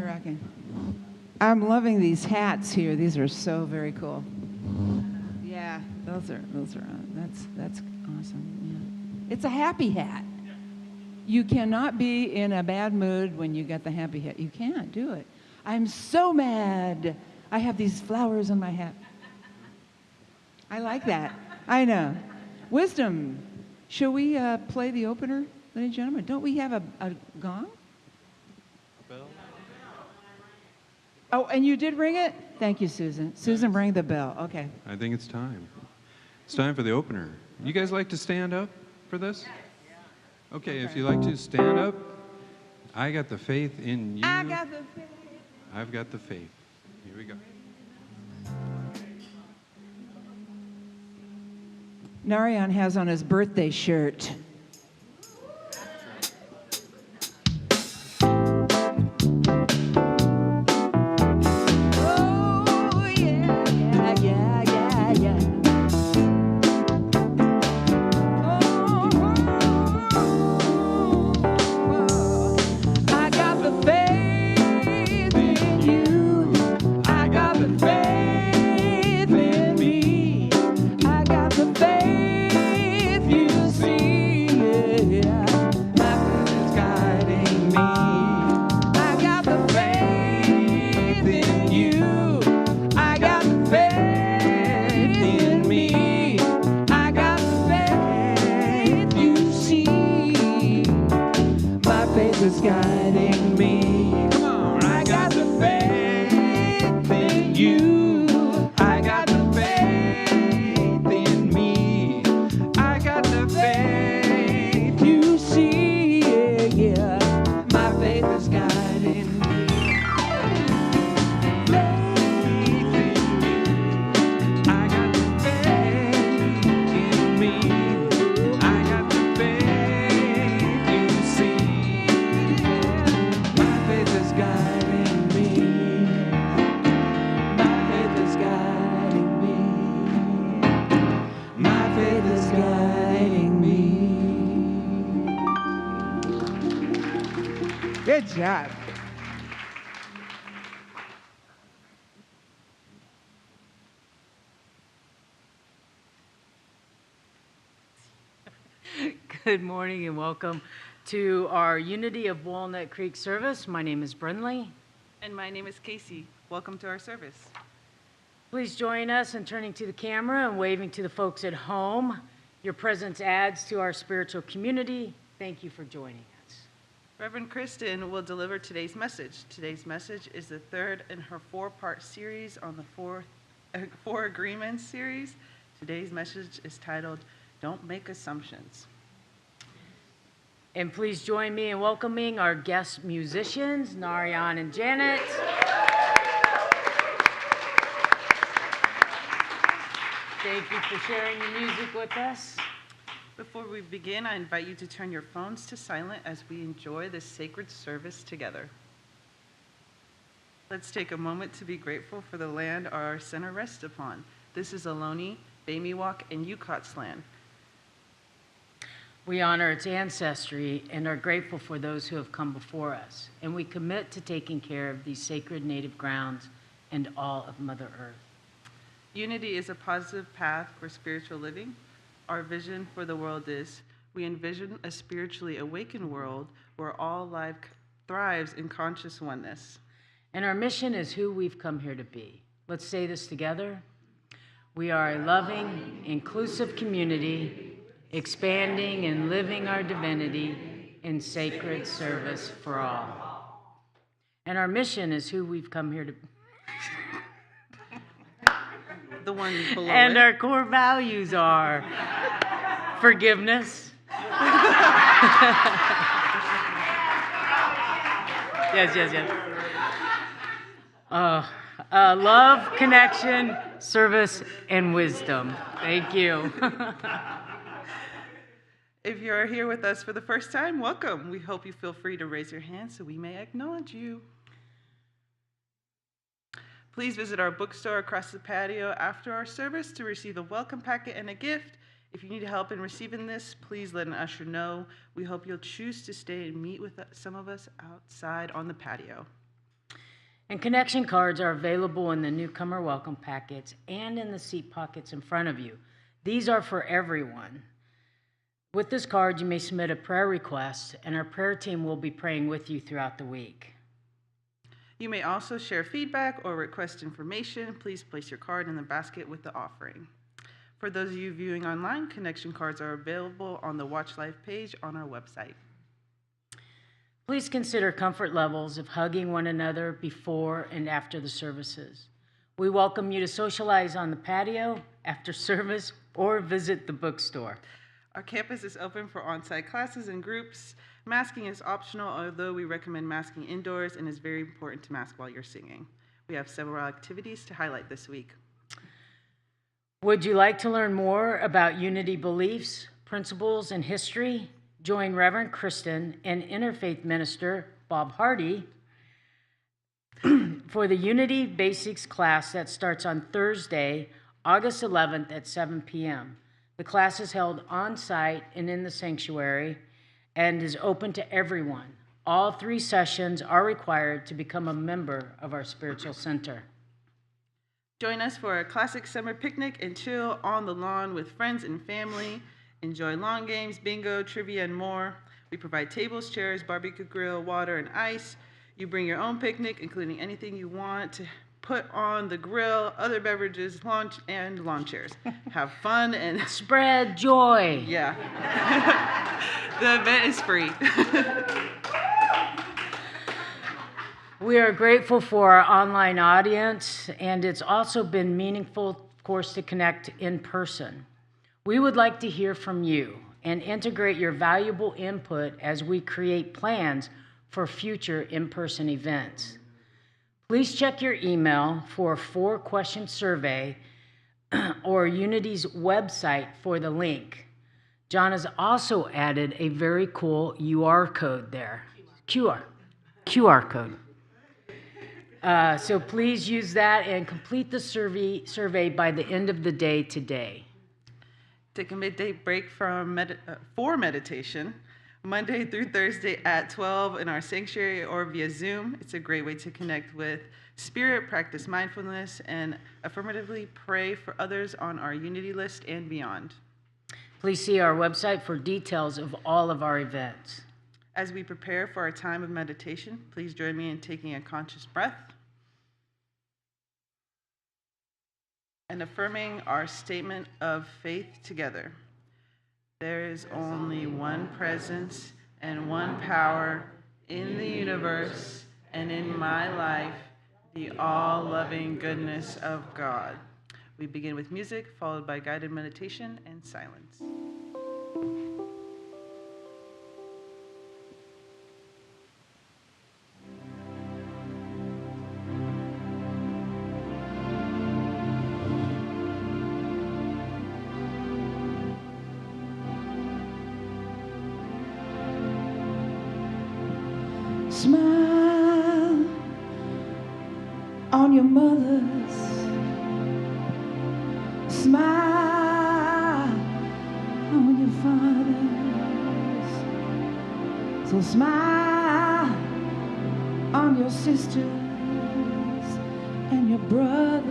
rocking. I'm loving these hats here. These are so very cool. Yeah, those are that's awesome. Yeah. It's a happy hat. You cannot be in a bad mood when you got the happy hat. You can't do it. I'm so mad. I have these flowers on my hat. I like that. I know. Wisdom. Shall we play the opener, ladies and gentlemen? Don't we have a gong? Bell? Oh, and you did ring it? Thank you, Susan. Susan rang the bell. Okay. I think it's time. It's time for the opener. You guys like to stand up for this? Okay, if you like to stand up. I got the faith in you. I got the faith. I've got the faith. Here we go. Narayan has on his birthday shirt. is guiding me. Come on, I got the faith in you. I got the faith in me. I got the faith you see. Yeah, my faith is guiding me. Good job. Good morning and welcome to our Unity of Walnut Creek service. My name is Brinley. And my name is Casey. Welcome to our service. Please join us in turning to the camera and waving to the folks at home. Your presence adds to our spiritual community. Thank you for joining us. Reverend Kristin will deliver today's message. Today's message is the third in her four-part series on the Four Agreements series. Today's message is titled, Don't Make Assumptions. And please join me in welcoming our guest musicians, Narayan and Janet. Thank you for sharing your music with us. Before we begin, I invite you to turn your phones to silent as we enjoy this sacred service together. Let's take a moment to be grateful for the land our center rests upon. This is Ohlone, Bamiwak, and Yucat's land. We honor its ancestry and are grateful for those who have come before us, and we commit to taking care of these sacred native grounds and all of Mother Earth. Unity is a positive path for spiritual living. Our vision for the world is, we envision a spiritually awakened world where all life thrives in conscious oneness. And our mission is who we've come here to be. Let's say this together. We are a loving, inclusive community, expanding and living our divinity in sacred service for all. And our mission is who we've come here to be. The one below and it. Our core values are forgiveness. Yes. Love, connection, service, and wisdom. Thank you. If you're here with us for the first time, welcome. We hope you feel free to raise your hand so we may acknowledge you. Please visit our bookstore across the patio after our service to receive a welcome packet and a gift. If you need help in receiving this, please let an usher know. We hope you'll choose to stay and meet with some of us outside on the patio. And connection cards are available in the newcomer welcome packets and in the seat pockets in front of you. These are for everyone. With this card, you may submit a prayer request, and our prayer team will be praying with you throughout the week. You may also share feedback or request information. Please place your card in the basket with the offering. For those of you viewing online, connection cards are available on the Watch Life page on our website. Please consider comfort levels of hugging one another before and after the services. We welcome you to socialize on the patio, after service, or visit the bookstore. Our campus is open for on-site classes and groups. Masking is optional, although we recommend masking indoors, and it's very important to mask while you're singing. We have several activities to highlight this week. Would you like to learn more about Unity beliefs, principles, and history? Join Reverend Kristin and Interfaith Minister Bob Hardy for the Unity Basics class that starts on Thursday, August 11th at 7 p.m. The class is held on-site and in the sanctuary and is open to everyone. All 3 sessions are required to become a member of our spiritual center. Join us for a classic summer picnic and chill on the lawn with friends and family. Enjoy lawn games, bingo, trivia, and more. We provide tables, chairs, barbecue grill, water, and ice. You bring your own picnic, including anything you want to put on the grill, other beverages, lawn chairs. Have fun and Spread joy. yeah. The event is free. We are grateful for our online audience, and it's also been meaningful, of course, to connect in person. We would like to hear from you and integrate your valuable input as we create plans for future in-person events. Please check your email for a 4-question survey or Unity's website for the link. John has also added a very cool QR code there. QR code. So please use that and complete the survey by the end of the day today. Take a midday break for meditation, Monday through Thursday at 12 in our sanctuary or via Zoom. It's a great way to connect with Spirit, practice mindfulness, and affirmatively pray for others on our Unity list and beyond. Please see our website for details of all of our events. As we prepare for our time of meditation, please join me in taking a conscious breath and affirming our statement of faith together. There is only one presence and one power in the universe and in my life, the all-loving goodness of God. We begin with music, followed by guided meditation and silence. Smile on your mothers. Smile on your fathers. So smile on your sisters and your brothers.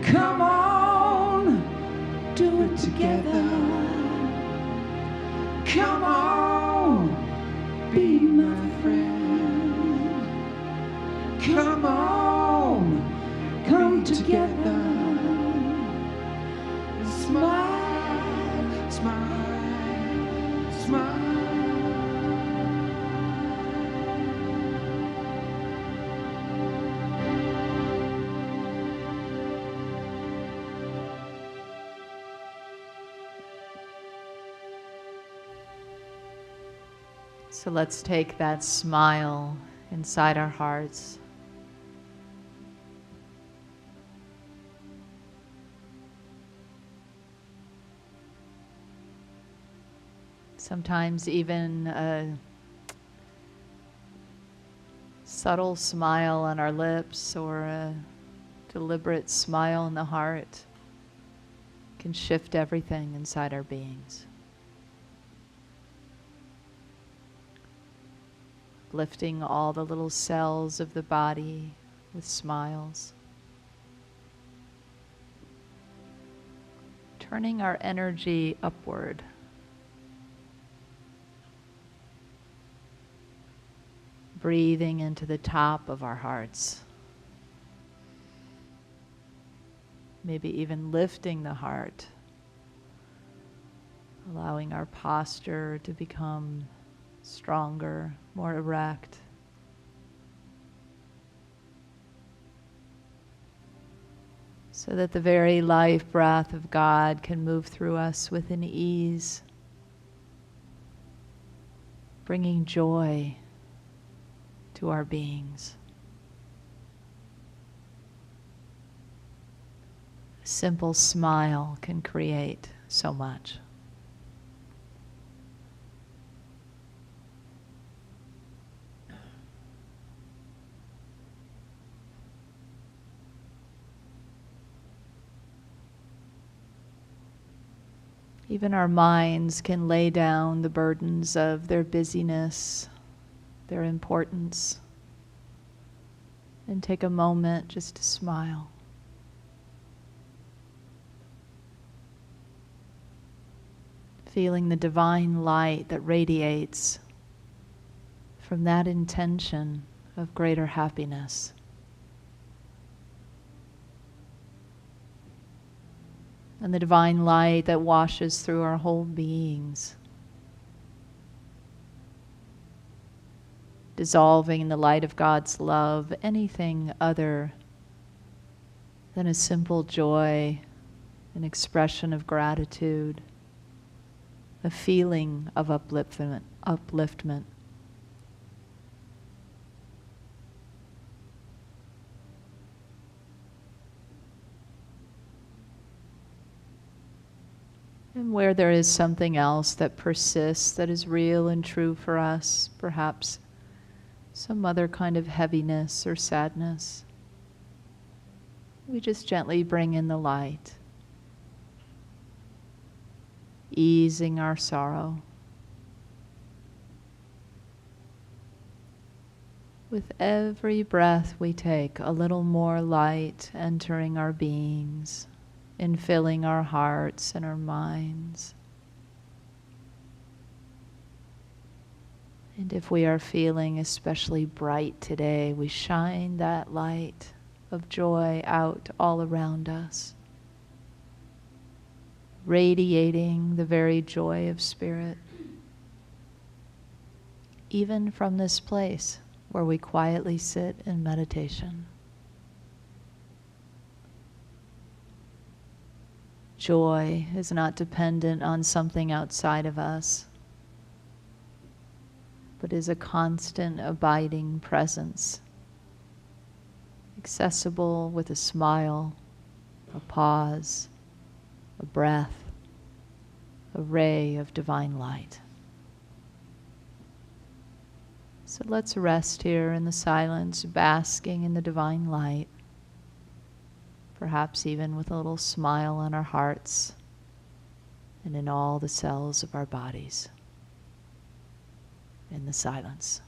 Come on, do it together. Come on, be my friend. Come on, come together. Smile, smile, smile. So let's take that smile inside our hearts. Sometimes even a subtle smile on our lips or a deliberate smile in the heart can shift everything inside our beings. uplifting all the little cells of the body with smiles. Turning our energy upward. Breathing into the top of our hearts. Maybe even lifting the heart. Allowing our posture to become stronger, more erect. So that the very life breath of God can move through us with an ease, bringing joy to our beings. A simple smile can create so much. Even our minds can lay down the burdens of their busyness, their importance, and take a moment just to smile. Feeling the divine light that radiates from that intention of greater happiness. And the divine light that washes through our whole beings, dissolving in the light of God's love anything other than a simple joy, an expression of gratitude, a feeling of upliftment. And where there is something else that persists, that is real and true for us, perhaps some other kind of heaviness or sadness, we just gently bring in the light, easing our sorrow. With every breath we take, a little more light entering our beings, in filling our hearts and our minds. And if we are feeling especially bright today, we shine that light of joy out all around us, radiating the very joy of spirit, even from this place where we quietly sit in meditation. Joy is not dependent on something outside of us, but is a constant, abiding presence, accessible with a smile, a pause, a breath, a ray of divine light. So let's rest here in the silence, basking in the divine light, perhaps even with a little smile on our hearts and in all the cells of our bodies, in the silence.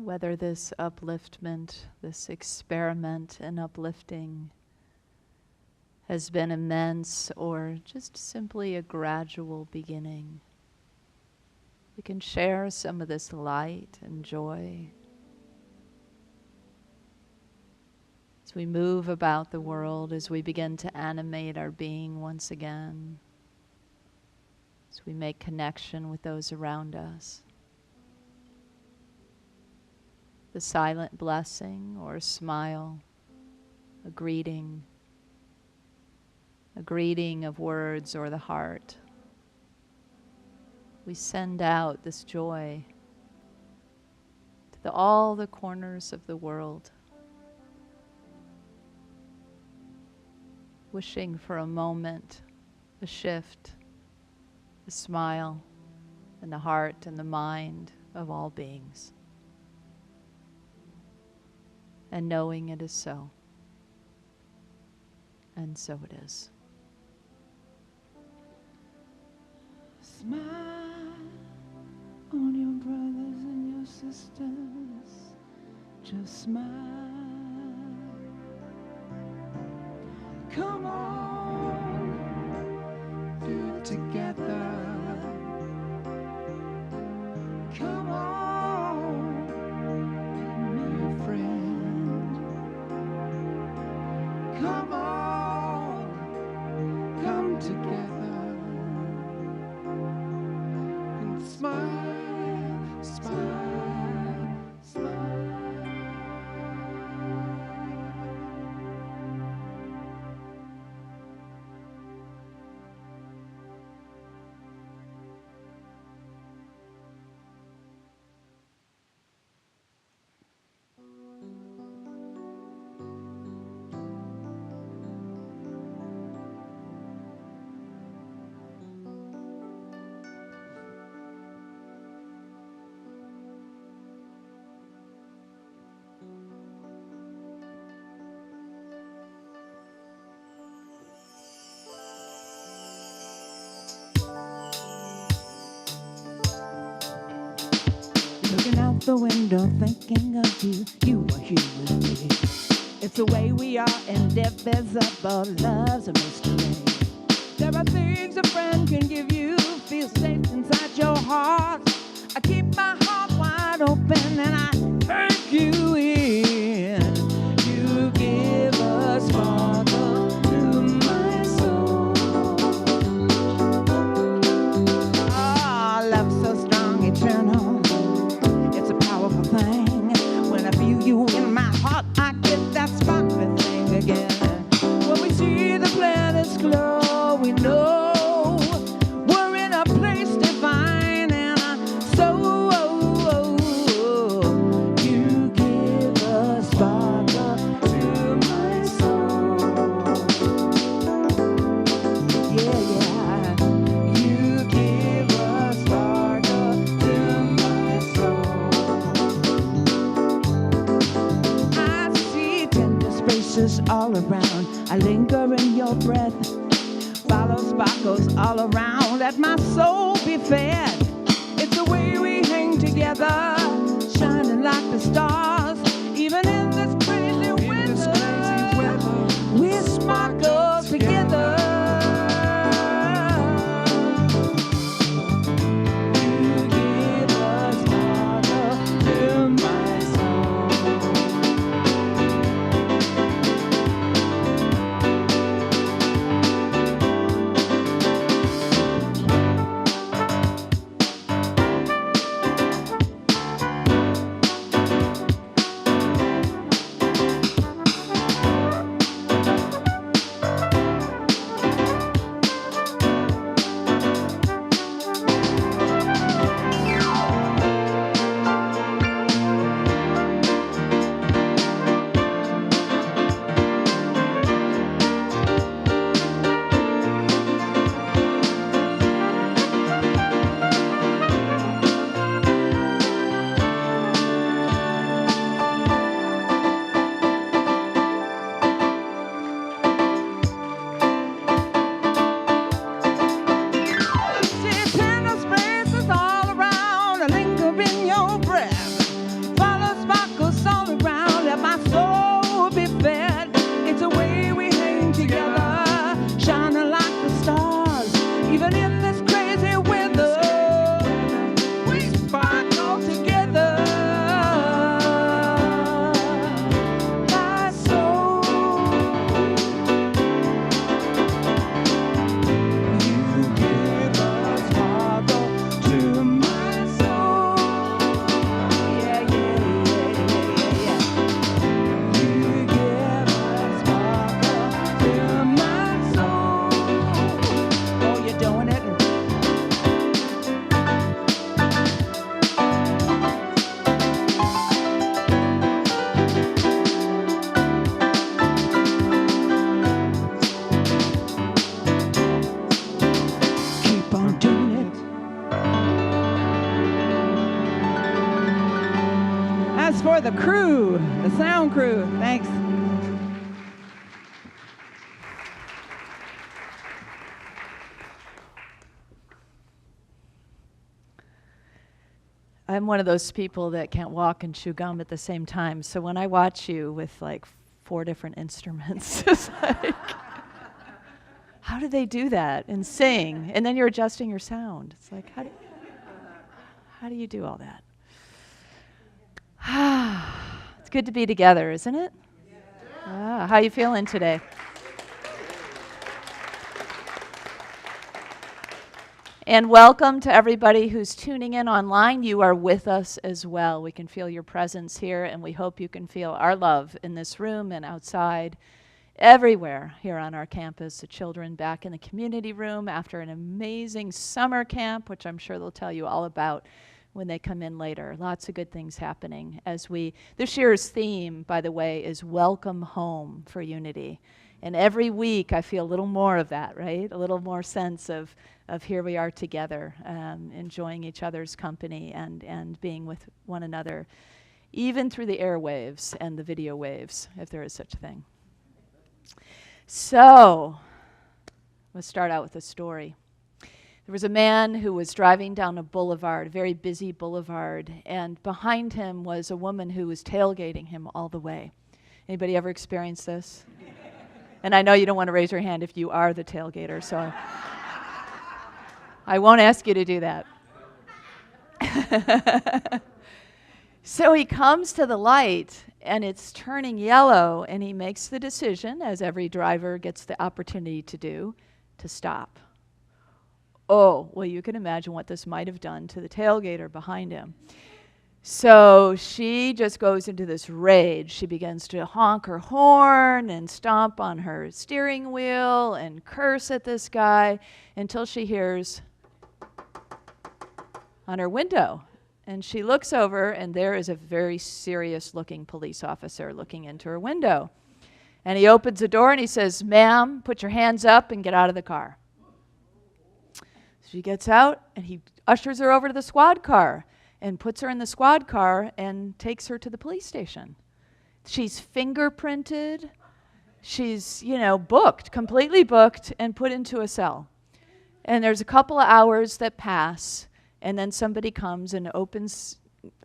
whether this upliftment, this experiment in uplifting has been immense or just simply a gradual beginning. We can share some of this light and joy as we move about the world, as we begin to animate our being once again, as we make connection with those around us. The silent blessing or a smile, a greeting of words or the heart. We send out this joy to all the corners of the world, wishing for a moment, a shift, a smile in the heart and the mind of all beings, and knowing it is so. And so it is. Smile on your brothers and your sisters. Just smile. Come on, do it together. Come on, be my friend. Come on, come together. Smile, smile, smile. Looking out the window, thinking of you, you are here with me. It's the way we are, indivisible, love's a mystery. There are things a friend can give you, feel safe inside your heart. I keep my heart wide open and I take you in. You give a sparkle to my soul. Oh, love so strong, eternal. Thing. When I feel you in my heart, I get that sparkly thing again. When we see the planets glow, we know we're in a place divine, and you give a sparkle to my soul. Yeah, yeah. You give a sparkle to my soul. All around, I linger in your breath, follow sparkles all around, let my soul be fed. It's the way we hang together, shining like the stars, even in this crazy weather, we sparkle together. You give a sparkle to my soul. the crew, the sound crew. Thanks. I'm one of those people that can't walk and chew gum at the same time. So when I watch you with like 4 different instruments, it's like, how do they do that and sing? And then you're adjusting your sound. It's like, how do you do all that? It's good to be together, isn't it? Yeah. How are you feeling today? And welcome to everybody who's tuning in online. You are with us as well. We can feel your presence here, and we hope you can feel our love in this room and outside, everywhere here on our campus. The children back in the community room after an amazing summer camp, which I'm sure they'll tell you all about when they come in later. Lots of good things happening this year's theme, by the way, is Welcome Home for Unity. And every week I feel a little more of that, right? A little more sense of here we are together, enjoying each other's company and being with one another, even through the airwaves and the video waves, if there is such a thing. So, let's start out with a story. There was a man who was driving down a boulevard, a very busy boulevard, and behind him was a woman who was tailgating him all the way. Anybody ever experienced this? And I know you don't want to raise your hand if you are the tailgater, so I won't ask you to do that. So he comes to the light, and it's turning yellow, and he makes the decision, as every driver gets the opportunity to do, to stop. Oh, well, you can imagine what this might have done to the tailgater behind him. So she just goes into this rage. She begins to honk her horn and stomp on her steering wheel and curse at this guy until she hears on her window. And she looks over, and there is a very serious-looking police officer looking into her window. And he opens the door, and he says, "Ma'am, put your hands up and get out of the car." She gets out, and he ushers her over to the squad car and puts her in the squad car and takes her to the police station. She's fingerprinted. She's, booked, completely booked, and put into a cell. And there's a couple of hours that pass, and then somebody comes and opens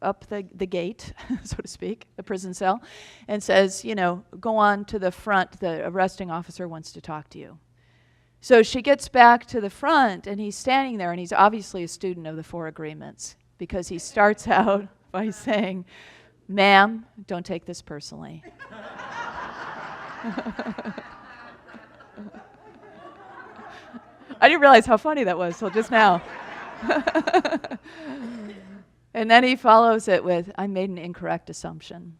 up the gate, so to speak, the prison cell, and says, go on to the front. The arresting officer wants to talk to you. So she gets back to the front, and he's standing there, and he's obviously a student of the 4 agreements, because he starts out by saying, "Ma'am, don't take this personally." I didn't realize how funny that was till just now. And then he follows it with, "I made an incorrect assumption."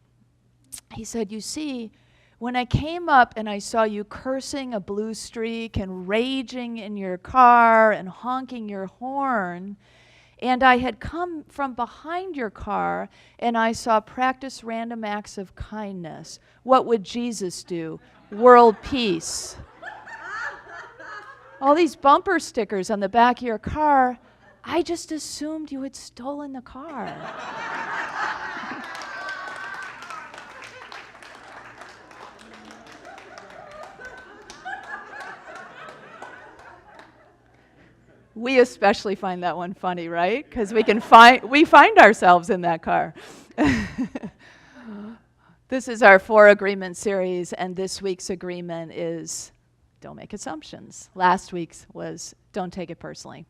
He said, "You see, when I came up and I saw you cursing a blue streak and raging in your car and honking your horn, and I had come from behind your car and I saw practice random acts of kindness. What would Jesus do? World peace. All these bumper stickers on the back of your car, I just assumed you had stolen the car." We especially find that one funny, right? Because we find ourselves in that car. This is our 4 agreement series, and this week's agreement is don't make assumptions. Last week's was don't take it personally.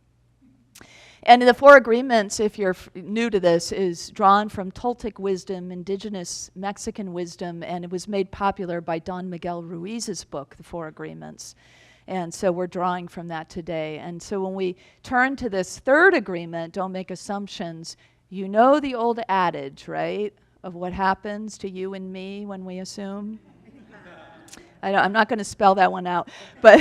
And the 4 agreements, if you're new to this, is drawn from Toltec wisdom, indigenous Mexican wisdom, and it was made popular by Don Miguel Ruiz's book, The 4 Agreements. And so we're drawing from that today. And so when we turn to this 3rd agreement, don't make assumptions, you know the old adage, right, of what happens to you and me when we assume? I'm not going to spell that one out, but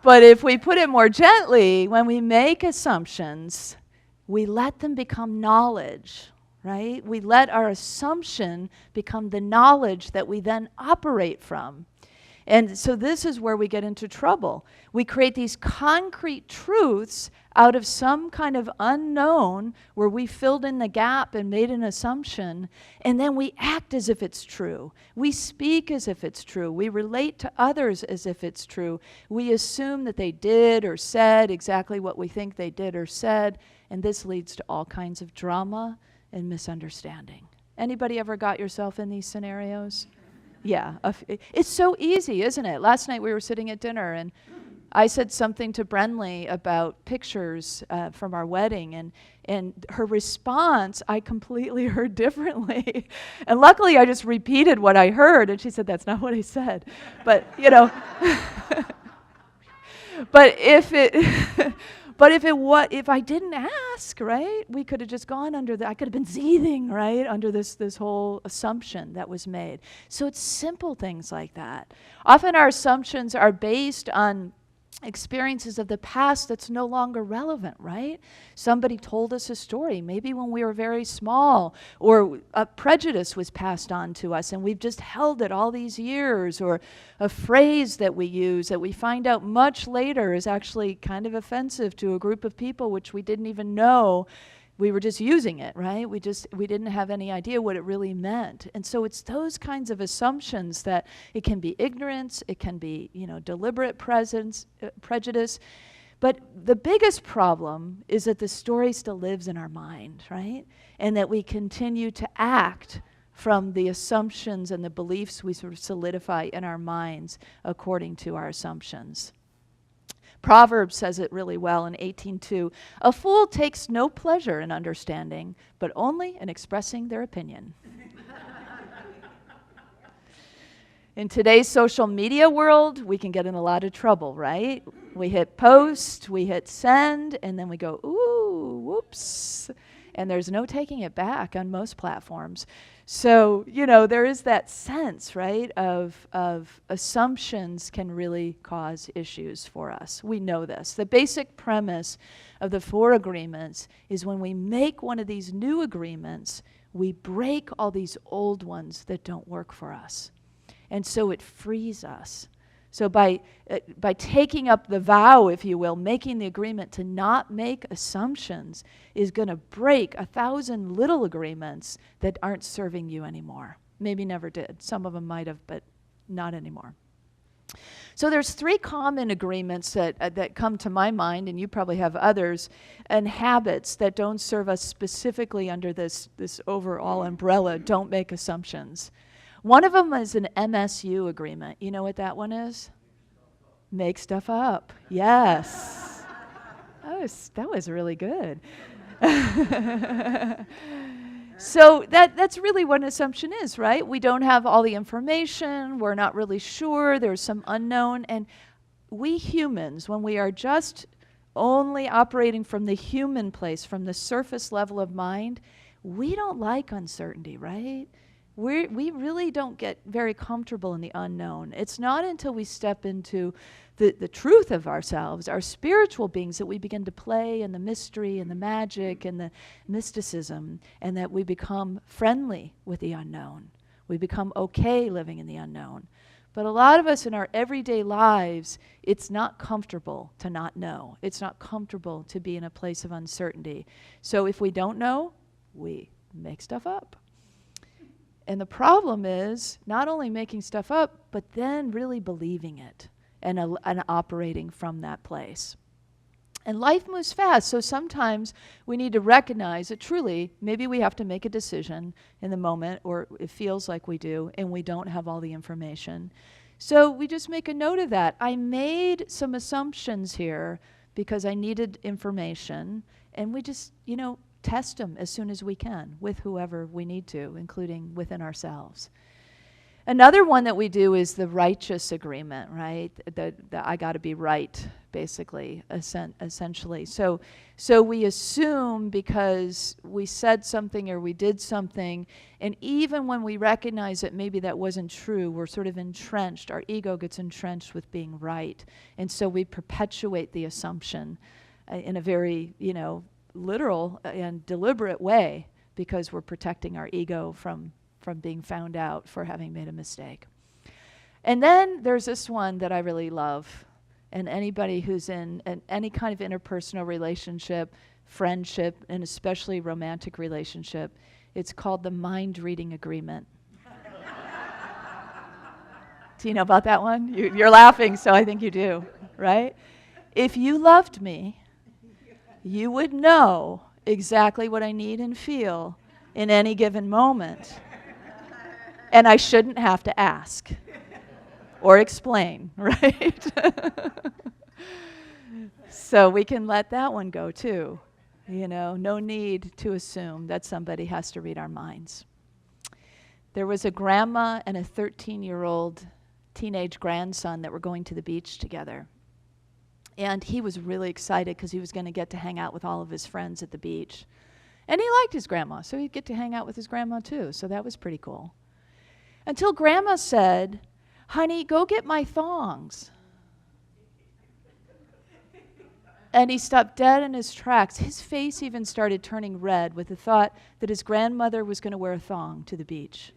but if we put it more gently, when we make assumptions, we let them become knowledge, right? We let our assumption become the knowledge that we then operate from. And so this is where we get into trouble. We create these concrete truths out of some kind of unknown where we filled in the gap and made an assumption, and then we act as if it's true. We speak as if it's true. We relate to others as if it's true. We assume that they did or said exactly what we think they did or said, and this leads to all kinds of drama and misunderstanding. Anybody ever got yourself in these scenarios? Yeah, it's so easy, isn't it? Last night we were sitting at dinner and I said something to Brenly about pictures from our wedding, and her response I completely heard differently. And luckily I just repeated what I heard, and she said, "That's not what I said." But, you know, but if I didn't ask, right, we could have just gone under I could have been seething, right, under this whole assumption that was made. So it's simple things like that. Often our assumptions are based on experiences of the past that's no longer relevant, right? Somebody told us a story, maybe when we were very small, or a prejudice was passed on to us and we've just held it all these years, or a phrase that we use that we find out much later is actually kind of offensive to a group of people which we didn't even know. We were just using it, right? We didn't have any idea what it really meant. And so it's those kinds of assumptions that it can be ignorance, it can be, deliberate prejudice. But the biggest problem is that the story still lives in our mind, right? And that we continue to act from the assumptions and the beliefs we sort of solidify in our minds according to our assumptions. Proverbs says it really well in 18:2. "A fool takes no pleasure in understanding, but only in expressing their opinion." In today's social media world, we can get in a lot of trouble, right? We hit post, we hit send, and then we go, ooh, whoops. And there's no taking it back on most platforms. So, there is that sense, right, of assumptions can really cause issues for us. We know this. The basic premise of the 4 agreements is when we make one of these new agreements, we break all these old ones that don't work for us. And so it frees us. So by taking up the vow, if you will, making the agreement to not make assumptions is going to break 1,000 little agreements that aren't serving you anymore. Maybe never did. Some of them might have, but not anymore. So there's 3 common agreements that come to my mind, and you probably have others, and habits that don't serve us specifically under this overall umbrella, don't make assumptions. One of them is an MSU agreement. You know what that one is? Make stuff up. Yes. That was really good. So that's really what an assumption is, right? We don't have all the information. We're not really sure. There's some unknown. And we humans, when we are just only operating from the human place, from the surface level of mind, we don't like uncertainty, right? We really don't get very comfortable in the unknown. It's not until we step into the truth of ourselves, our spiritual beings, that we begin to play in the mystery and the magic and the mysticism, and that we become friendly with the unknown. We become okay living in the unknown. But a lot of us in our everyday lives, it's not comfortable to not know. It's not comfortable to be in a place of uncertainty. So if we don't know, we make stuff up. And the problem is not only making stuff up, but then really believing it and operating from that place. And life moves fast, so sometimes we need to recognize that truly, maybe we have to make a decision in the moment, or it feels like we do, and we don't have all the information. So we just make a note of that. I made some assumptions here because I needed information, and we just, test them as soon as we can with whoever we need to, including within ourselves. Another one that we do is the righteous agreement, right? The I got to be right, basically, essentially. So we assume because we said something or we did something, and even when we recognize that maybe that wasn't true, we're sort of entrenched. Our ego gets entrenched with being right. And so we perpetuate the assumption in a very, literal and deliberate way, because we're protecting our ego from being found out for having made a mistake. And then there's this one that I really love. And anybody who's in any kind of interpersonal relationship, friendship, and especially romantic relationship, it's called the mind reading agreement. Do you know about that one? You're laughing, so I think you do, right? If you loved me, you would know exactly what I need and feel in any given moment. And I shouldn't have to ask or explain, right? So we can let that one go too. You know, no need to assume that somebody has to read our minds. There was a grandma and a 13-year-old teenage grandson that were going to the beach together. And he was really excited because he was going to get to hang out with all of his friends at the beach. And he liked his grandma, so he'd get to hang out with his grandma too. So that was pretty cool. Until grandma said, "Honey, go get my thongs." And he stopped dead in his tracks. His face even started turning red with the thought that his grandmother was going to wear a thong to the beach.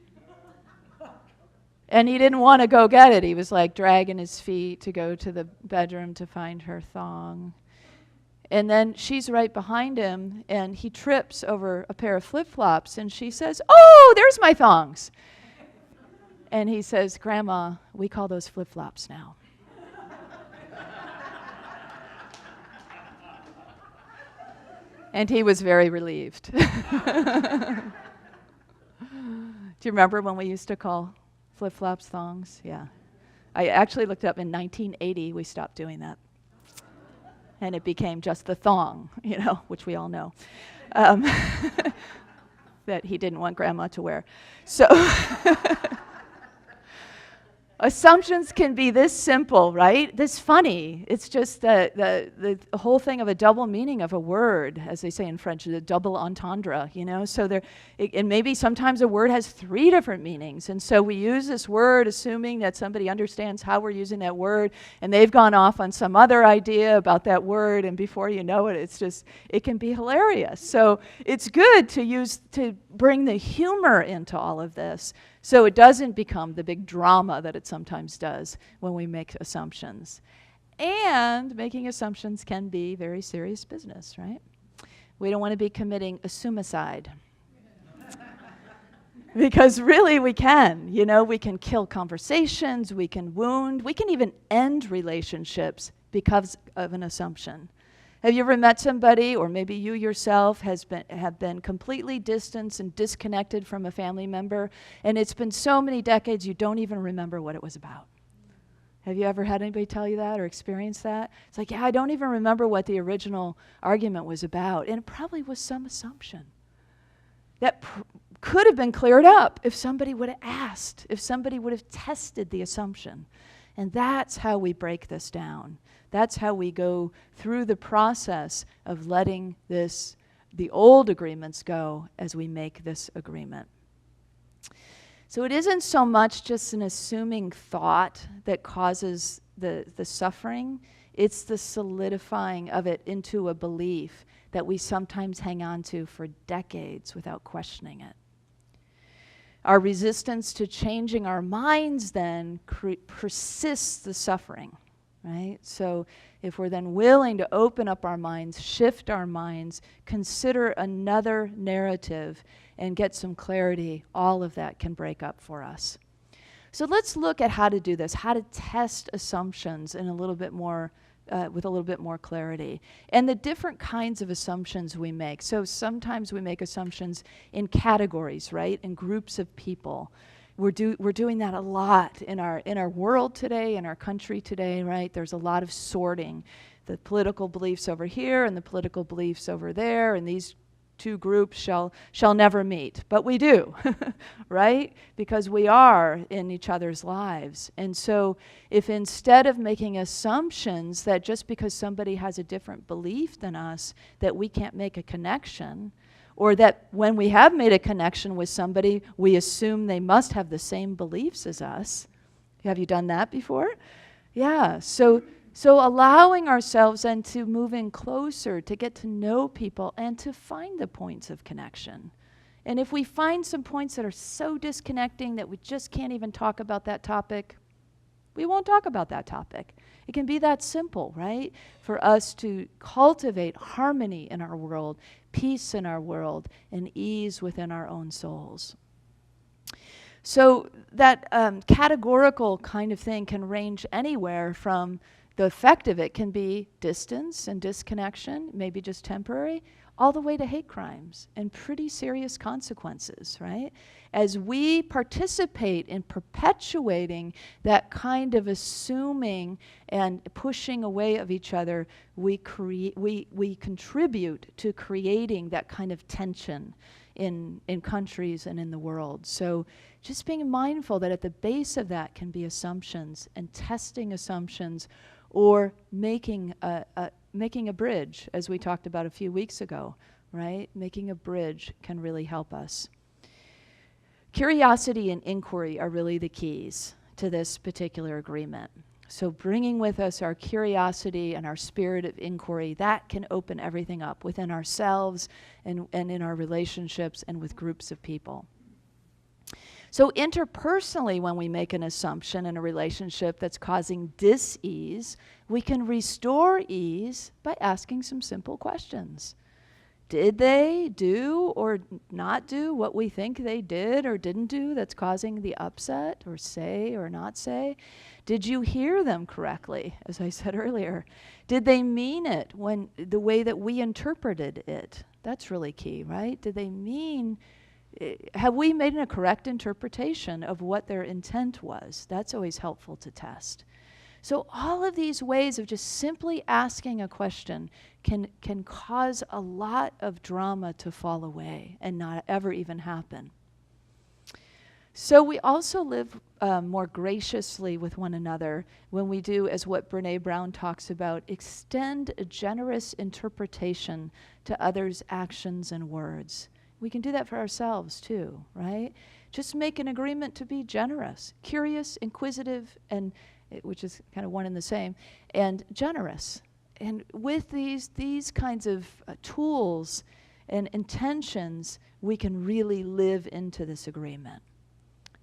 And he didn't want to go get it. He was like dragging his feet to go to the bedroom to find her thong. And then she's right behind him, and he trips over a pair of flip-flops, and she says, "Oh, there's my thongs." And he says, "Grandma, we call those flip-flops now." And he was very relieved. Do you remember when we used to call flip-flops thongs? Yeah. I actually looked up in 1980, we stopped doing that. And it became just the thong, you know, which we all know, that he didn't want grandma to wear. So assumptions can be this simple, right? This funny. It's just the whole thing of a double meaning of a word, as they say in French, the double entendre, you know? So and maybe sometimes a word has 3 different meanings. And so we use this word assuming that somebody understands how we're using that word, and they've gone off on some other idea about that word, and before you know it, it can be hilarious. So it's good to bring the humor into all of this, so it doesn't become the big drama that it sometimes does when we make assumptions. And making assumptions can be very serious business, right? We don't want to be committing assumicide. Because really we can. You know, we can kill conversations, we can wound, we can even end relationships because of an assumption. Have you ever met somebody, or maybe you yourself have been completely distanced and disconnected from a family member, and it's been so many decades you don't even remember what it was about? Have you ever had anybody tell you that or experienced that? It's like, yeah, I don't even remember what the original argument was about, and it probably was some assumption that could have been cleared up if somebody would have asked, if somebody would have tested the assumption. And that's how we break this down. That's how we go through the process of letting the old agreements go as we make this agreement. So it isn't so much just an assuming thought that causes the suffering. It's the solidifying of it into a belief that we sometimes hang on to for decades without questioning it. Our resistance to changing our minds then persists the suffering, right? So if we're then willing to open up our minds, shift our minds, consider another narrative, and get some clarity, all of that can break up for us. So let's look at how to do this, how to test assumptions in a little bit more with a little bit more clarity, and the different kinds of assumptions we make. So sometimes we make assumptions in categories, right? In groups of people. We're doing that a lot in our world today, in our country today, right? There's a lot of sorting. The political beliefs over here and the political beliefs over there, and these two groups shall never meet. But we do, right? Because we are in each other's lives. And so if instead of making assumptions that just because somebody has a different belief than us, that we can't make a connection, or that when we have made a connection with somebody, we assume they must have the same beliefs as us. Have you done that before? Yeah, so allowing ourselves then to move in closer, to get to know people, and to find the points of connection. And if we find some points that are so disconnecting that we just can't even talk about that topic, We won't talk about that topic. It can be that simple, right? For us to cultivate harmony in our world, peace in our world, and ease within our own souls. So that categorical kind of thing can range anywhere from the effect of it can be distance and disconnection, maybe just temporary, all the way to hate crimes and pretty serious consequences, right? As we participate in perpetuating that kind of assuming and pushing away of each other, we contribute to creating that kind of tension in countries and in the world. So just being mindful that at the base of that can be assumptions and testing assumptions, or making a bridge, as we talked about a few weeks ago, right? Making a bridge can really help us. Curiosity and inquiry are really the keys to this particular agreement. So bringing with us our curiosity and our spirit of inquiry, that can open everything up within ourselves and in our relationships and with groups of people. So interpersonally, when we make an assumption in a relationship that's causing dis-ease, we can restore ease by asking some simple questions. Did they do or not do what we think they did or didn't do that's causing the upset, or say or not say? Did you hear them correctly, as I said earlier? Did they mean it when the way that we interpreted it? That's really key, right? Did they mean... Have we made a correct interpretation of what their intent was? That's always helpful to test. So all of these ways of just simply asking a question can cause a lot of drama to fall away and not ever even happen. So we also live more graciously with one another when we do, as what Brene Brown talks about, extend a generous interpretation to others' actions and words. We can do that for ourselves too, right? Just make an agreement to be generous, curious, inquisitive, and which is kind of one and the same, and generous. And with these kinds of tools and intentions, we can really live into this agreement.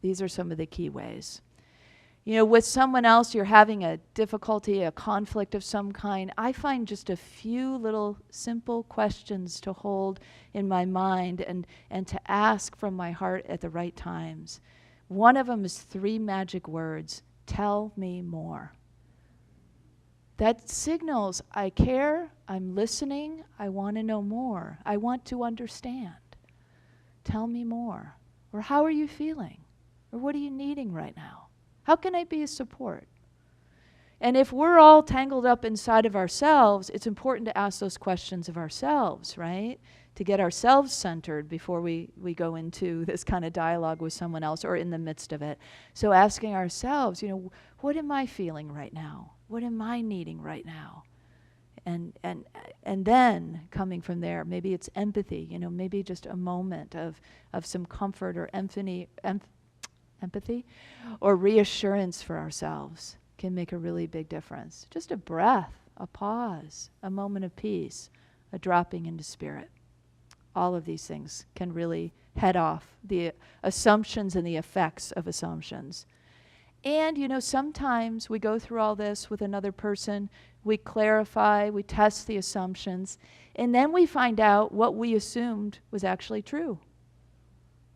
These are some of the key ways. You know, with someone else, you're having a difficulty, a conflict of some kind. I find just a few little simple questions to hold in my mind and to ask from my heart at the right times. One of them is 3 magic words: tell me more. That signals I care, I'm listening, I want to know more, I want to understand. Tell me more. Or how are you feeling? Or what are you needing right now? How can I be a support? And if we're all tangled up inside of ourselves, it's important to ask those questions of ourselves, right? To get ourselves centered before we go into this kind of dialogue with someone else or in the midst of it. So asking ourselves, you know, what am I feeling right now? What am I needing right now? And then coming from there, maybe it's empathy, you know, maybe just a moment of some comfort or empathy or reassurance for ourselves can make a really big difference. Just a breath, a pause, a moment of peace, a dropping into spirit. All of these things can really head off the assumptions and the effects of assumptions. And, you know, sometimes we go through all this with another person, we clarify, we test the assumptions, and then we find out what we assumed was actually true.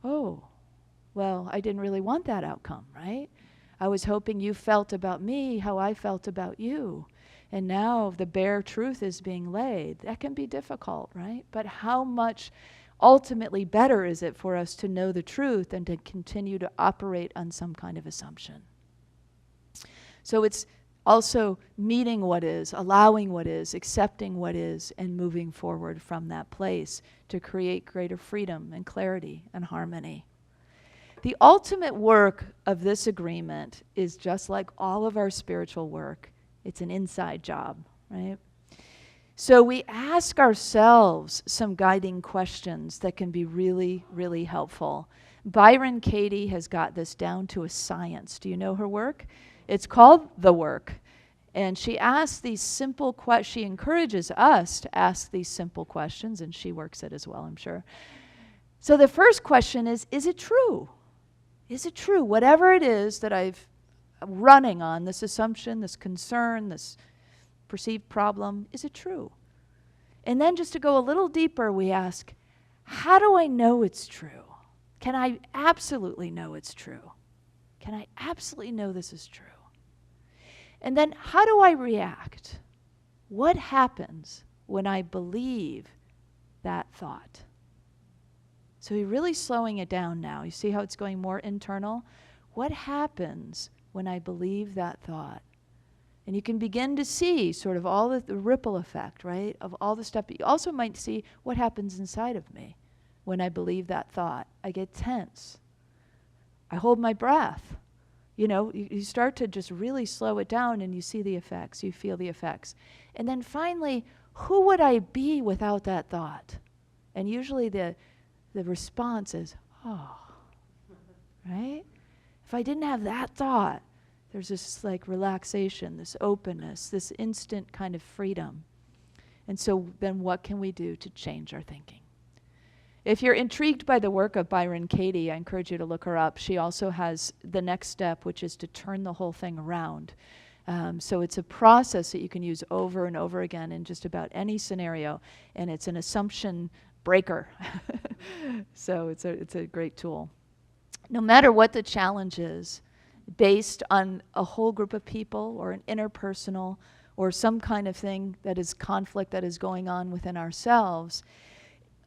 Oh, well, I didn't really want that outcome, right? I was hoping you felt about me how I felt about you. And now the bare truth is being laid. That can be difficult, right? But how much ultimately better is it for us to know the truth than to continue to operate on some kind of assumption? So it's also meeting what is, allowing what is, accepting what is, and moving forward from that place to create greater freedom and clarity and harmony. The ultimate work of this agreement is just like all of our spiritual work. It's an inside job, right? So we ask ourselves some guiding questions that can be really, really helpful. Byron Katie has got this down to a science. Do you know her work? It's called The Work. And she asks these simple questions. She encourages us to ask these simple questions, and she works it as well, I'm sure. So the first question is it true? Is it true? Whatever it is that I've running on, this assumption, this concern, this perceived problem, is it true? And then just to go a little deeper, we ask, how do I know it's true? Can I absolutely know it's true? Can I absolutely know this is true? And then how do I react? What happens when I believe that thought? So you're really slowing it down now. You see how it's going more internal? What happens when I believe that thought? And you can begin to see sort of all the ripple effect, right, of all the stuff. But you also might see what happens inside of me when I believe that thought. I get tense. I hold my breath. You know, you start to just really slow it down and you see the effects, you feel the effects. And then finally, who would I be without that thought? And usually the response is, oh, right? If I didn't have that thought, there's this like relaxation, this openness, this instant kind of freedom. And so then what can we do to change our thinking? If you're intrigued by the work of Byron Katie, I encourage you to look her up. She also has the next step, which is to turn the whole thing around. So it's a process that you can use over and over again in just about any scenario, and it's an assumption breaker. So it's a great tool. No matter what the challenge is, based on a whole group of people or an interpersonal or some kind of thing that is conflict that is going on within ourselves,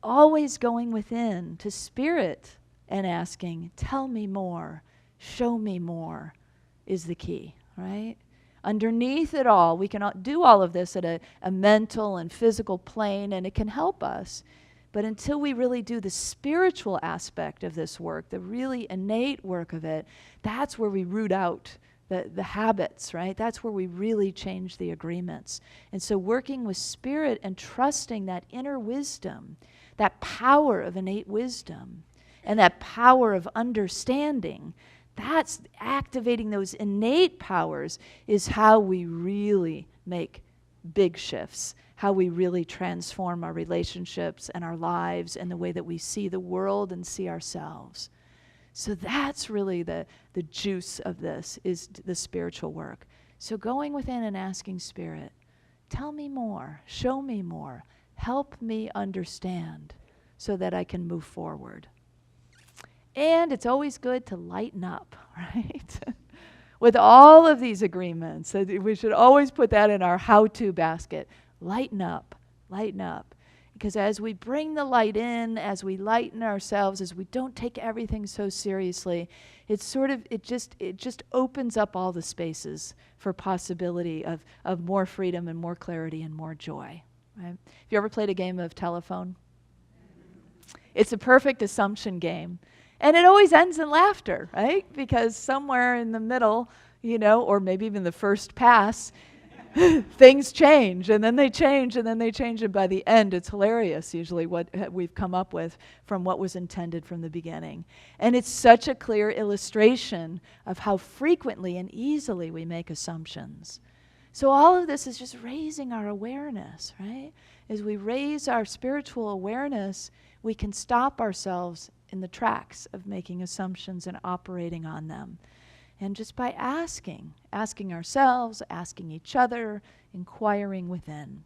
always going within to spirit and asking, tell me more, show me more, is the key, right? Underneath it all, we can do all of this at a mental and physical plane, and it can help us. But until we really do the spiritual aspect of this work, the really innate work of it, that's where we root out the habits, right? That's where we really change the agreements. And so working with spirit and trusting that inner wisdom, that power of innate wisdom, and that power of understanding, that's activating those innate powers is how we really make big shifts, how we really transform our relationships and our lives and the way that we see the world and see ourselves. So that's really the juice of this, is the spiritual work. So going within and asking Spirit, tell me more, show me more, help me understand so that I can move forward. And it's always good to lighten up, right? With all of these agreements, we should always put that in our how-to basket. Lighten up, lighten up. Because as we bring the light in, as we lighten ourselves, as we don't take everything so seriously, it just opens up all the spaces for possibility of more freedom and more clarity and more joy. Right? Have you ever played a game of telephone? It's a perfect assumption game. And it always ends in laughter, right? Because somewhere in the middle, or maybe even the first pass, things change, and then they change, and then they change, and by the end, it's hilarious, usually, what we've come up with from what was intended from the beginning. And it's such a clear illustration of how frequently and easily we make assumptions. So all of this is just raising our awareness, right? As we raise our spiritual awareness, we can stop ourselves in the tracks of making assumptions and operating on them. And just by asking ourselves, asking each other, inquiring within.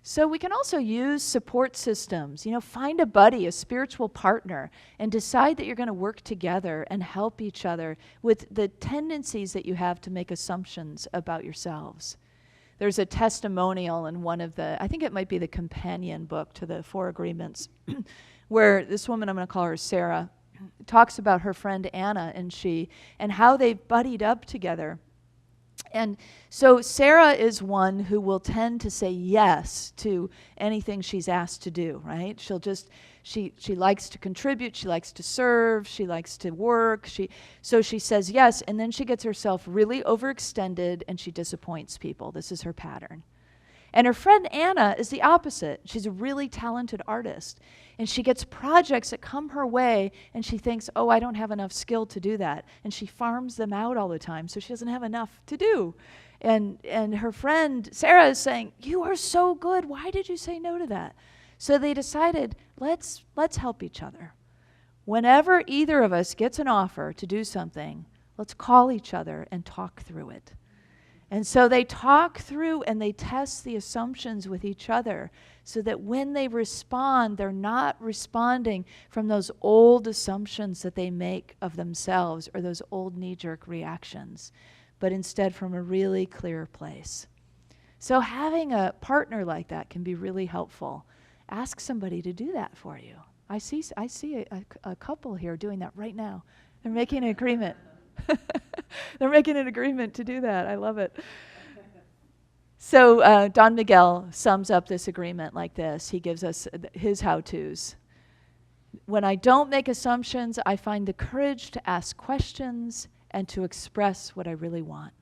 So we can also use support systems. Find a buddy, a spiritual partner, and decide that you're going to work together and help each other with the tendencies that you have to make assumptions about yourselves. There's a testimonial in one of I think it might be the companion book to the Four Agreements, where this woman, I'm going to call her Sarah, talks about her friend Anna and how they've buddied up together. And so Sarah is one who will tend to say yes to anything she's asked to do, right? She likes to contribute, she likes to serve, she likes to work, so she says yes, and then she gets herself really overextended and she disappoints people. This is her pattern. And her friend Anna is the opposite. She's a really talented artist. And she gets projects that come her way, and she thinks, oh, I don't have enough skill to do that. And she farms them out all the time, so she doesn't have enough to do. And her friend Sarah is saying, you are so good. Why did you say no to that? So they decided, let's help each other. Whenever either of us gets an offer to do something, Let's call each other and talk through it. And so they talk through and they test the assumptions with each other so that when they respond, they're not responding from those old assumptions that they make of themselves or those old knee-jerk reactions, but instead from a really clear place. So having a partner like that can be really helpful. Ask somebody to do that for you. I see a couple here doing that right now. They're making an agreement. They're making an agreement to do that. I love it. So Don Miguel sums up this agreement like this. He gives us his how-tos. When I don't make assumptions, I find the courage to ask questions and to express what I really want.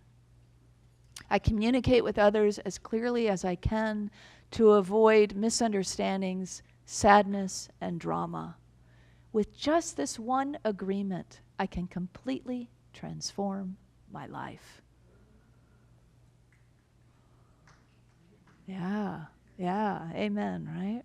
I communicate with others as clearly as I can to avoid misunderstandings, sadness, and drama. With just this one agreement, I can completely transform my life. Yeah, amen, right?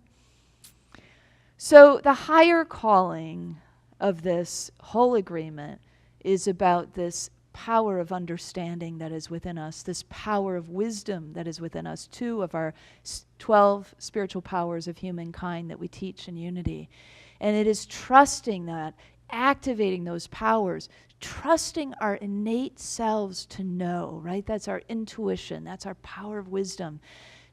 So the higher calling of this whole agreement is about this power of understanding that is within us, this power of wisdom that is within us, 2 of our 12 spiritual powers of humankind that we teach in Unity. And it is trusting that, activating those powers, trusting our innate selves to know, right? That's our intuition. That's our power of wisdom.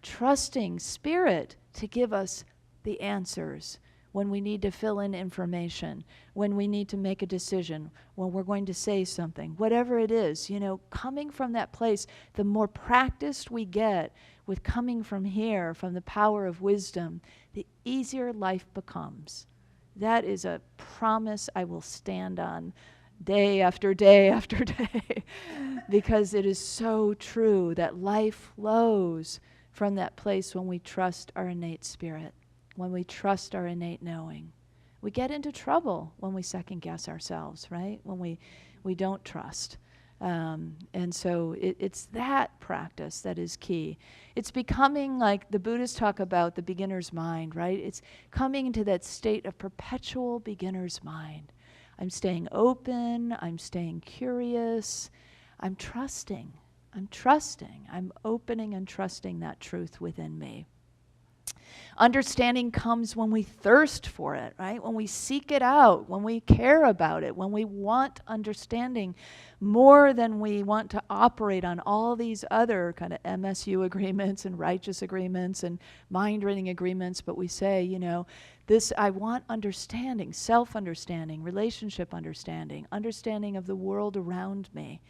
Trusting Spirit to give us the answers when we need to fill in information, when we need to make a decision, when we're going to say something, whatever it is, coming from that place, the more practiced we get with coming from here, from the power of wisdom, the easier life becomes. That is a promise I will stand on day after day after day because it is so true that life flows from that place when we trust our innate spirit, when we trust our innate knowing. We get into trouble when we second guess ourselves, right? When we don't trust. And so it's that practice that is key. It's becoming like the Buddhists talk about the beginner's mind, right? It's coming into that state of perpetual beginner's mind. I'm staying open, I'm staying curious, I'm trusting, I'm opening and trusting that truth within me. Understanding comes when we thirst for it, right? When we seek it out, when we care about it, when we want understanding more than we want to operate on all these other kind of MSU agreements and righteous agreements and mind-reading agreements, but we say, I want understanding, self-understanding, relationship understanding, understanding of the world around me.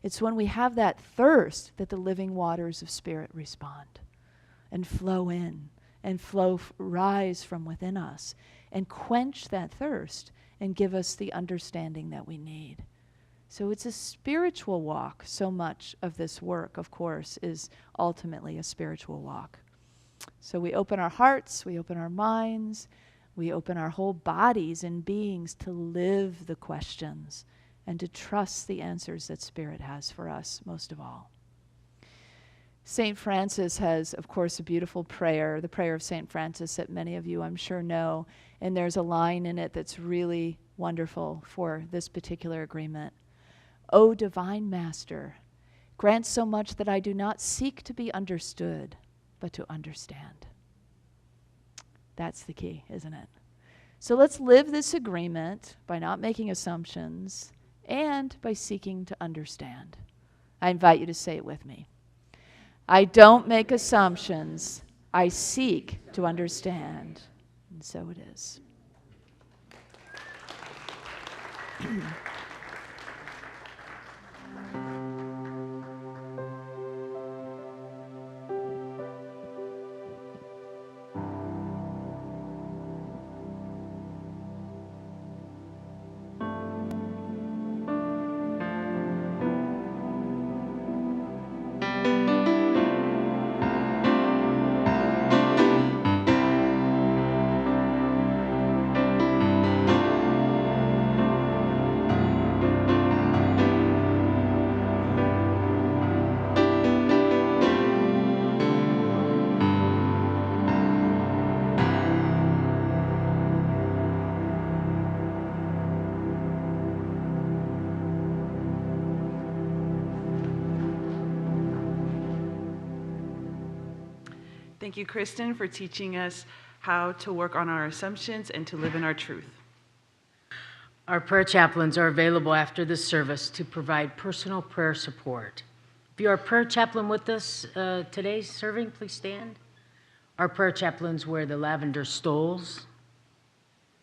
It's when we have that thirst that the living waters of Spirit respond and flow in. And rise from within us and quench that thirst and give us the understanding that we need. So it's a spiritual walk. So much of this work, of course, is ultimately a spiritual walk. So we open our hearts, we open our minds, we open our whole bodies and beings to live the questions and to trust the answers that Spirit has for us most of all. St. Francis has, of course, a beautiful prayer, the prayer of St. Francis that many of you, I'm sure, know. And there's a line in it that's really wonderful for this particular agreement. O Divine Master, grant so much that I do not seek to be understood, but to understand. That's the key, isn't it? So let's live this agreement by not making assumptions and by seeking to understand. I invite you to say it with me. I don't make assumptions. I seek to understand. And so it is. Thank you, Kristin, for teaching us how to work on our assumptions and to live in our truth. Our prayer chaplains are available after this service to provide personal prayer support. If you are a prayer chaplain with us today serving, please stand. Our prayer chaplains wear the lavender stoles.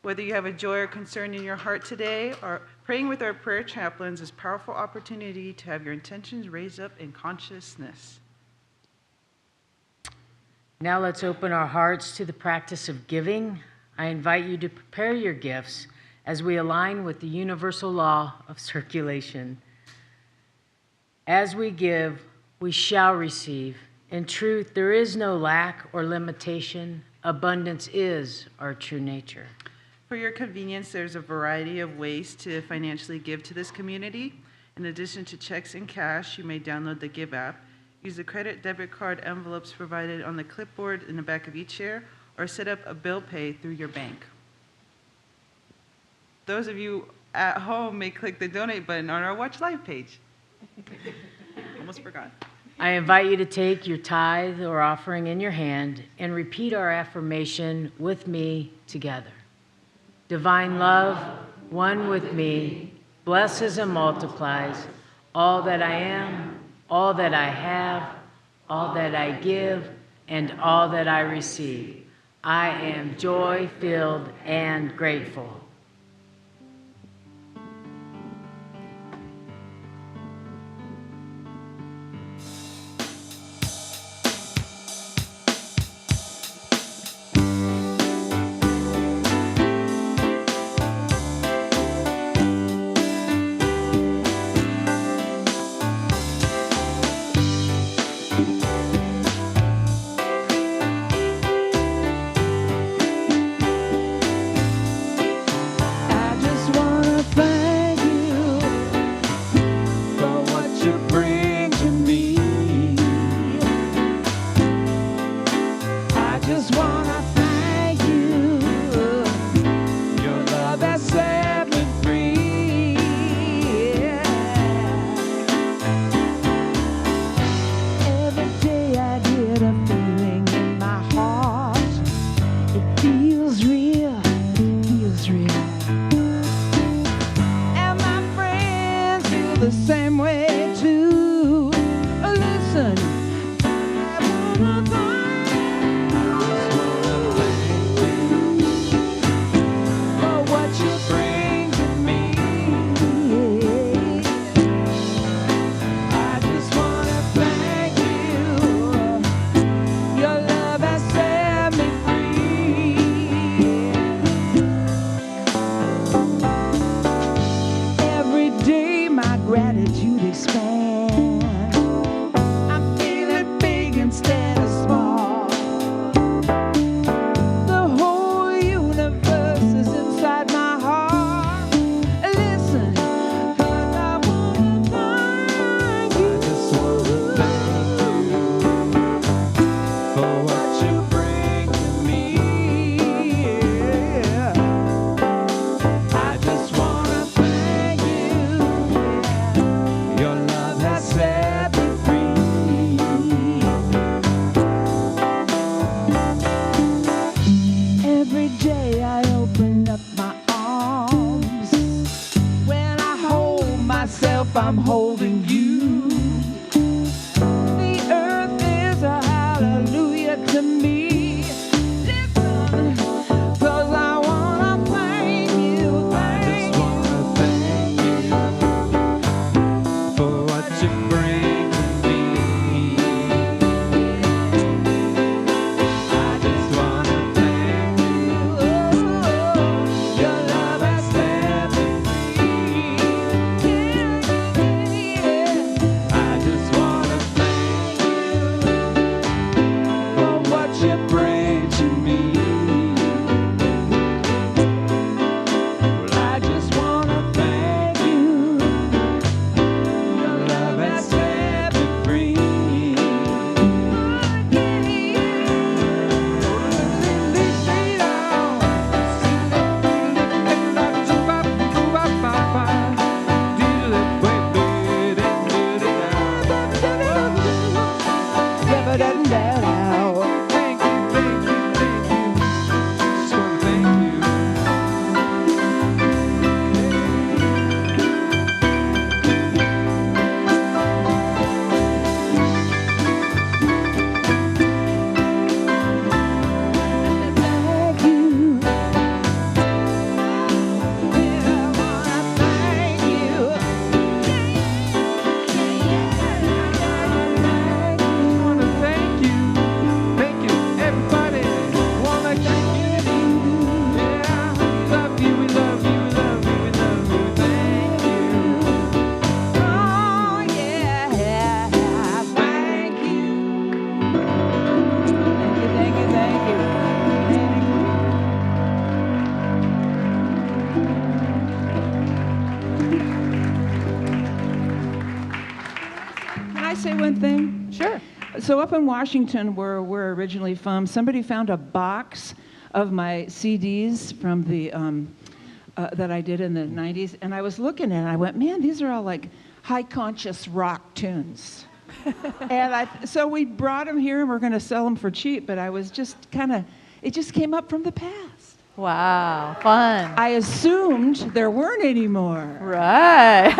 Whether you have a joy or concern in your heart today, or praying with our prayer chaplains is a powerful opportunity to have your intentions raised up in consciousness. Now let's open our hearts to the practice of giving. I invite you to prepare your gifts as we align with the universal law of circulation. As we give, we shall receive. In truth, there is no lack or limitation. Abundance is our true nature. For your convenience, there's a variety of ways to financially give to this community. In addition to checks and cash, you may download the Give app, use the credit debit card envelopes provided on the clipboard in the back of each chair, or set up a bill pay through your bank. Those of you at home may click the donate button on our Watch Live page. Almost forgot. I invite you to take your tithe or offering in your hand and repeat our affirmation with me together. Divine love, one with me, blesses and multiplies all that I am, all that I have, all that I give, and all that I receive. I am joy-filled and grateful. something? Sure. So up in Washington, where we're originally from, somebody found a box of my CDs from the that I did in the 90s, and I was looking at it, and I went, man, these are all like high conscious rock tunes. And so we brought them here, and we're going to sell them for cheap, but I was just it just came up from the past. Wow, fun. I assumed there weren't any more. Right.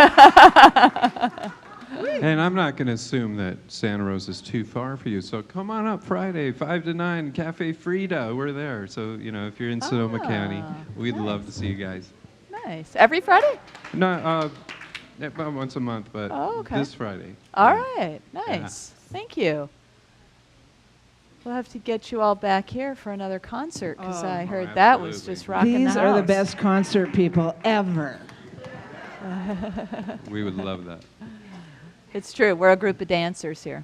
And I'm not going to assume that Santa Rosa is too far for you. So come on up Friday, 5 to 9, Cafe Frida. We're there. So, if you're in Sonoma County, we'd love to see you guys. Nice. Every Friday? No, about once a month, but okay. this Friday. All right. Nice. Thank you. We'll have to get you all back here for another concert, because I heard that was absolutely. just rocking These the are the house. best concert people ever. We would love that. It's true. We're a group of dancers here.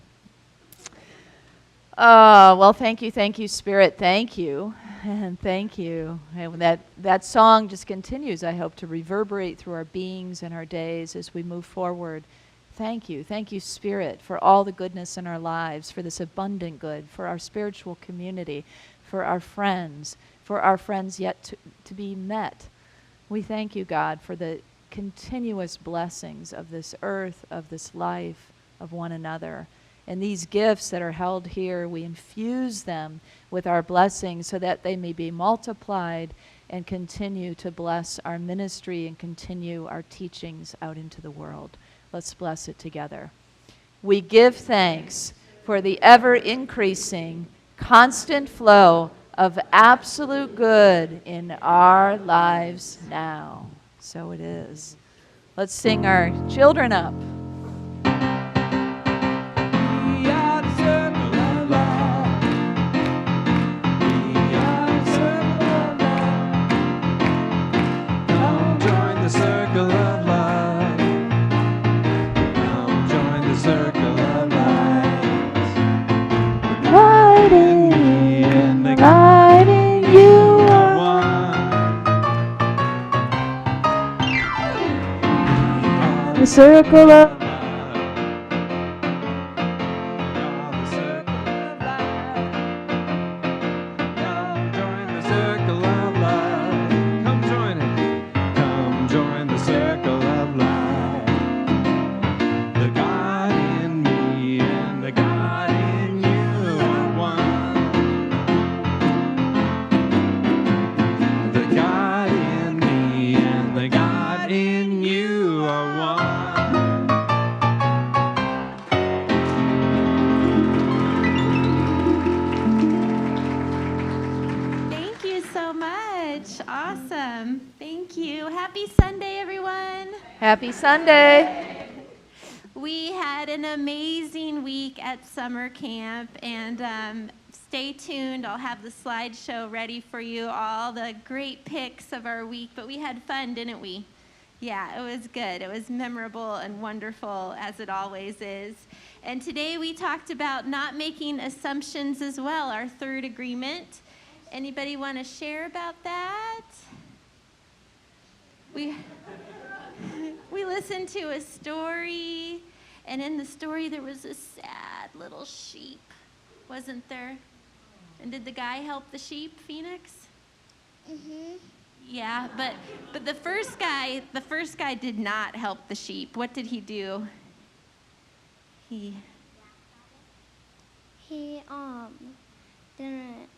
Well, thank you, Spirit. Thank you. And thank you. And that song just continues, I hope, to reverberate through our beings and our days as we move forward. Thank you, Spirit, for all the goodness in our lives, for this abundant good, for our spiritual community, for our friends yet to be met. We thank you, God, for the continuous blessings of this earth, of this life, of one another. And these gifts that are held here, we infuse them with our blessings so that they may be multiplied and continue to bless our ministry and continue our teachings out into the world. Let's bless it together. We give thanks for the ever-increasing, constant flow of absolute good in our lives now. So it is. Let's sing our children up. The circle of Happy Sunday. We had an amazing week at summer camp, and stay tuned. I'll have the slideshow ready for you, all the great pics of our week, but we had fun, didn't we? Yeah, it was good. It was memorable and wonderful, as it always is. And today we talked about not making assumptions as well, our third agreement. Anybody want to share about that? We listened to a story, and in the story there was a sad little sheep, wasn't there? And did the guy help the sheep, Phoenix? Mm-hmm. Yeah, but the first guy did not help the sheep. What did he do? He didn't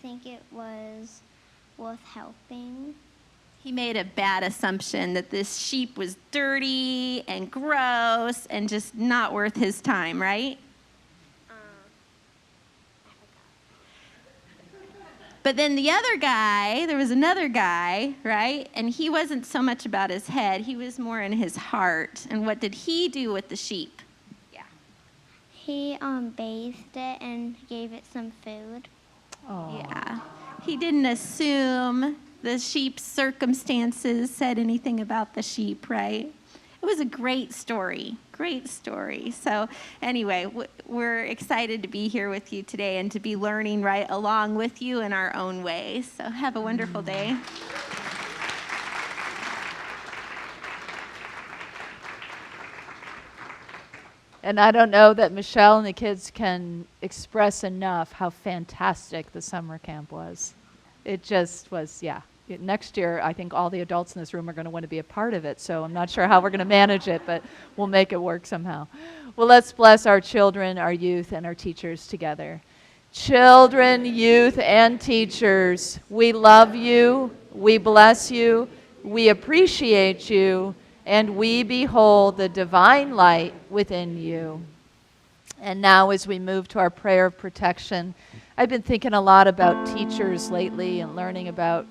think it was worth helping. He made a bad assumption that this sheep was dirty and gross and just not worth his time, right? But then the other guy, there was another guy, right? And he wasn't so much about his head. He was more in his heart. And what did he do with the sheep? Yeah. He bathed it and gave it some food. Oh. Yeah. He didn't assume the sheep's circumstances said anything about the sheep, right? It was a great story. So anyway, we're excited to be here with you today and to be learning right along with you in our own ways. So have a wonderful day. And I don't know that Michelle and the kids can express enough how fantastic the summer camp was. It just was, yeah. Next year, I think all the adults in this room are going to want to be a part of it, so I'm not sure how we're going to manage it, but we'll make it work somehow. Well, let's bless our children, our youth, and our teachers together. Children, youth, and teachers, we love you, we bless you, we appreciate you, and we behold the divine light within you. And now as we move to our prayer of protection, I've been thinking a lot about teachers lately and learning about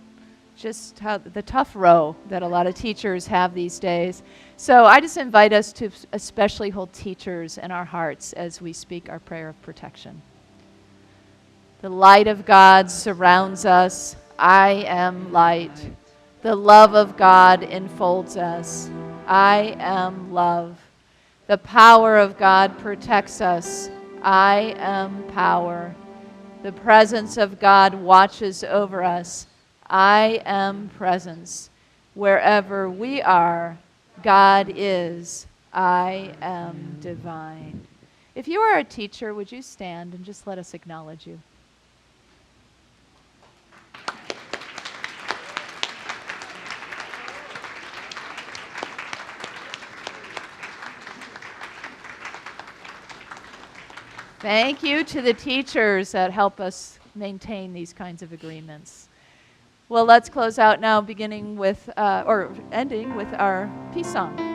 just how the tough row that a lot of teachers have these days. So I just invite us to especially hold teachers in our hearts as we speak our prayer of protection. The light of God surrounds us. I am light. The love of God enfolds us. I am love. The power of God protects us. I am power. The presence of God watches over us. I am presence. Wherever we are, God is. I am divine. If you are a teacher, would you stand and just let us acknowledge you? Thank you to the teachers that help us maintain these kinds of agreements. Well, let's close out now, beginning with, or ending with our peace song.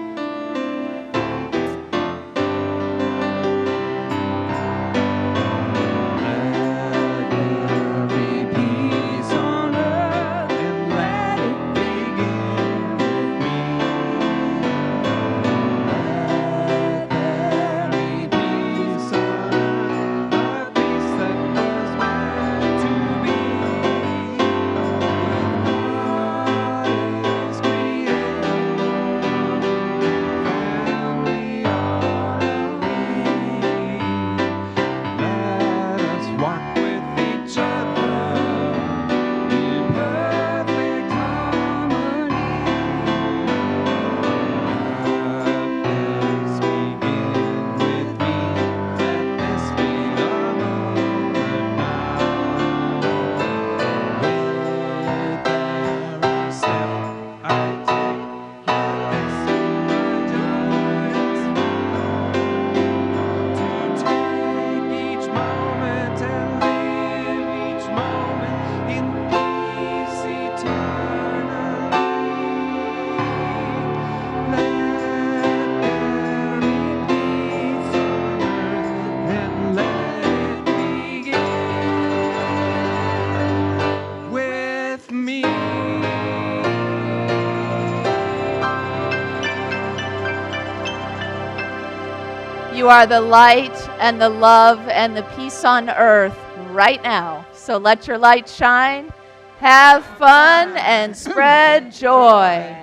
You are the light and the love and the peace on earth right now. So let your light shine, have fun, and spread joy.